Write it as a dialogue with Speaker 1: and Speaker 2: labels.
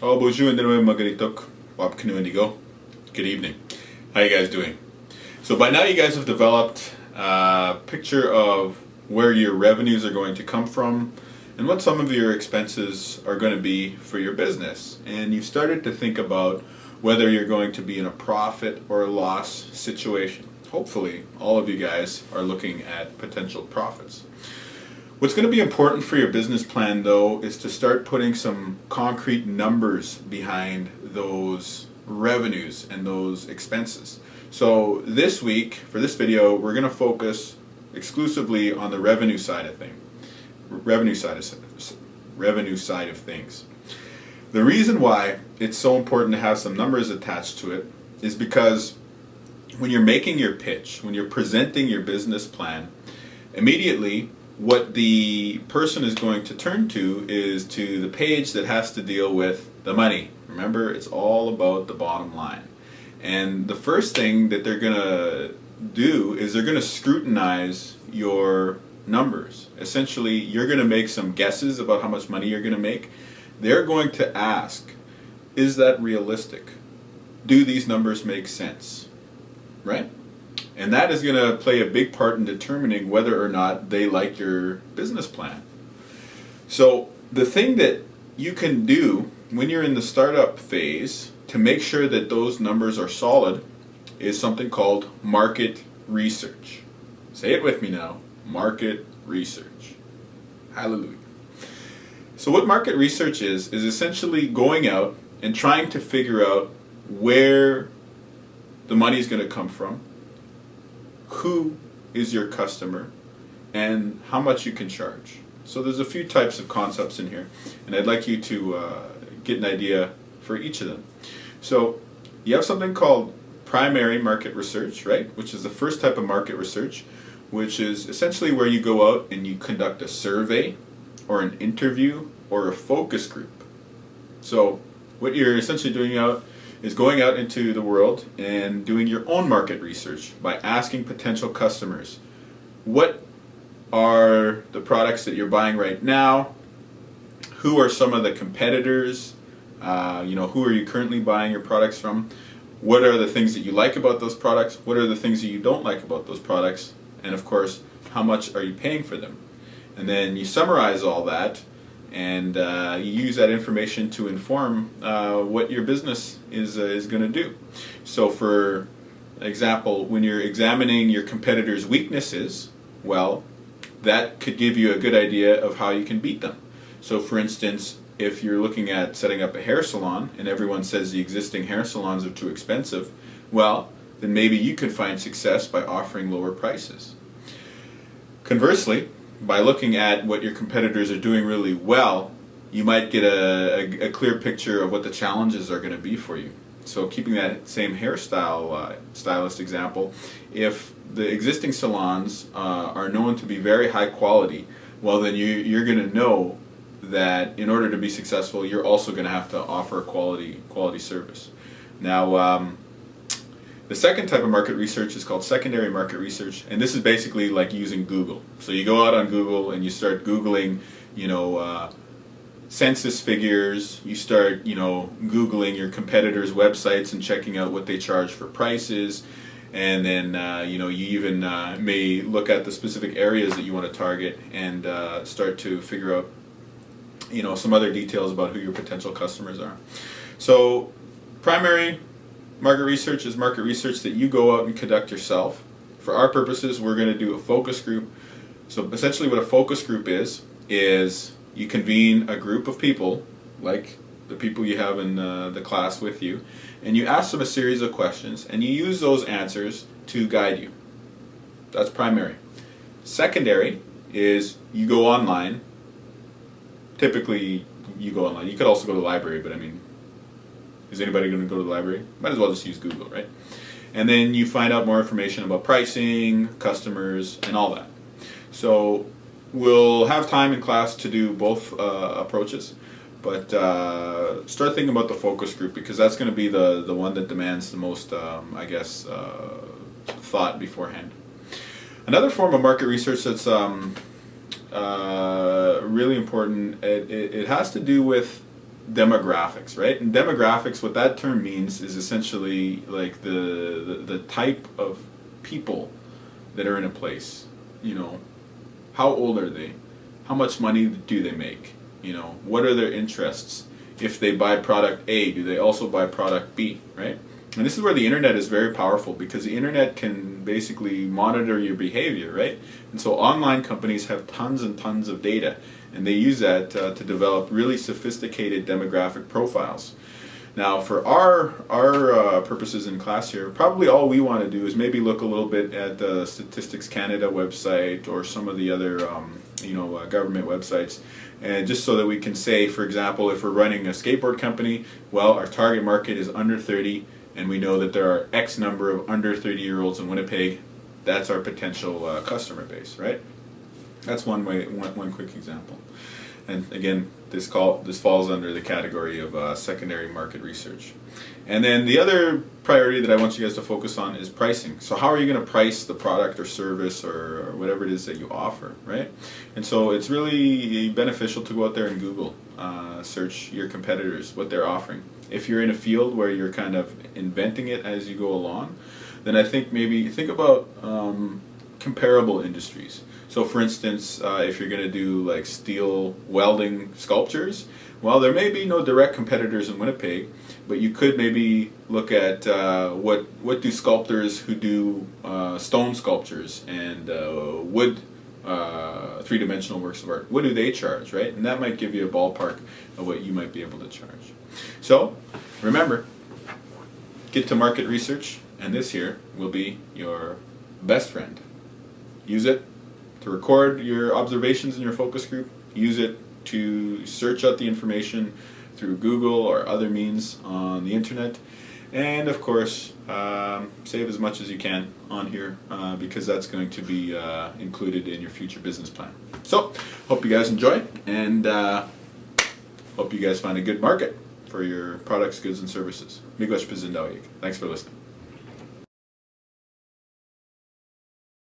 Speaker 1: Oh, bonjour, magaritok, wapkinu. Good evening. How you guys doing? So by now you guys have developed a picture of where your revenues are going to come from and what some of your expenses are going to be for your business. And you've started to think about whether you're going to be in a profit or a loss situation. Hopefully all of you guys are looking at potential profits. What's going to be important for your business plan, though, is to start putting some concrete numbers behind those revenues and those expenses. So this week, for this video, we're going to focus exclusively on the revenue side of things. Revenue side of things. The reason why it's so important to have some numbers attached to it is because when you're making your pitch, when you're presenting your business plan, immediately what the person is going to turn to is to the page that has to deal with the money. Remember, it's all about the bottom line. And the first thing that they're going to do is they're going to scrutinize your numbers. Essentially, you're going to make some guesses about how much money you're going to make. They're going to ask, is that realistic? Do these numbers make sense? Right? And that is going to play a big part in determining whether or not they like your business plan. So the thing that you can do when you're in the startup phase to make sure that those numbers are solid is something called market research. Say it with me now, market research. Hallelujah. So what market research is essentially going out and trying to figure out where the money is going to come from, who is your customer, and how much you can charge. So there's a few types of concepts in here, and I'd like you to get an idea for each of them. So you have something called primary market research, right? Which is the first type of market research, which is essentially where you go out and you conduct a survey or an interview or a focus group. So what you're essentially doing is going out into the world and doing your own market research by asking potential customers, what are the products that you're buying right now? Who are some of the competitors? Who are you currently buying your products from? What are the things that you like about those products? What are the things that you don't like about those products? And of course, how much are you paying for them? And then you summarize all that, and you use that information to inform what your business is going to do. So for example, when you're examining your competitors' weaknesses, well, that could give you a good idea of how you can beat them. So for instance, if you're looking at setting up a hair salon and everyone says the existing hair salons are too expensive, well, then maybe you could find success by offering lower prices. Conversely, by looking at what your competitors are doing really well, you might get a clear picture of what the challenges are going to be for you. So keeping that same hairstyle stylist example, if the existing salons are known to be very high quality, well then you're going to know that in order to be successful, you're also going to have to offer quality service. Now, the second type of market research is called secondary market research, and this is basically like using Google. So you go out on Google and you start Googling, census figures. You start, Googling your competitors' websites and checking out what they charge for prices. And then, you even may look at the specific areas that you want to target and start to figure out, some other details about who your potential customers are. So primary market research is market research that you go out and conduct yourself. For our purposes, we're going to do a focus group. So essentially what a focus group is you convene a group of people, like the people you have in the class with you, and you ask them a series of questions, and you use those answers to guide you. That's primary. Secondary is you go online. Typically, you go online. You could also go to the library, but I mean, is anybody going to go to the library? Might as well just use Google, right? And then you find out more information about pricing, customers, and all that. So we'll have time in class to do both approaches, but start thinking about the focus group because that's going to be the one that demands the most, thought beforehand. Another form of market research that's really important, it has to do with demographics, right? And demographics, what that term means is essentially like the type of people that are in a place. You know, how old are they? How much money do they make? You know, what are their interests? If they buy product A, do they also buy product B, right? And this is where the internet is very powerful, because the internet can basically monitor your behavior, right? And so online companies have tons and tons of data, and they use that to develop really sophisticated demographic profiles. Now, for our purposes in class here, probably all we want to do is maybe look a little bit at the Statistics Canada website or some of the other government websites, and just so that we can say, for example, if we're running a skateboard company, well, our target market is under 30, and we know that there are X number of under 30-year-olds in Winnipeg. That's our potential customer base, right? That's one quick example. And again, this falls under the category of secondary market research. And then the other priority that I want you guys to focus on is pricing. So how are you going to price the product or service or whatever it is that you offer, right? And so it's really beneficial to go out there and Google, search your competitors, what they're offering. If you're in a field where you're kind of inventing it as you go along, then I think maybe think about comparable industries. So for instance, if you're going to do like steel welding sculptures, well, there may be no direct competitors in Winnipeg, but you could maybe look at what do sculptors who do stone sculptures and wood three-dimensional works of art, what do they charge, right? And that might give you a ballpark of what you might be able to charge. So remember, get to market research, and this here will be your best friend. Use it to record your observations in your focus group. Use it to search out the information through Google or other means on the internet. And of course, save as much as you can on here because that's going to be included in your future business plan. So, hope you guys enjoy, and hope you guys find a good market for your products, goods, and services. Miglash Pizindawiik. Thanks for listening.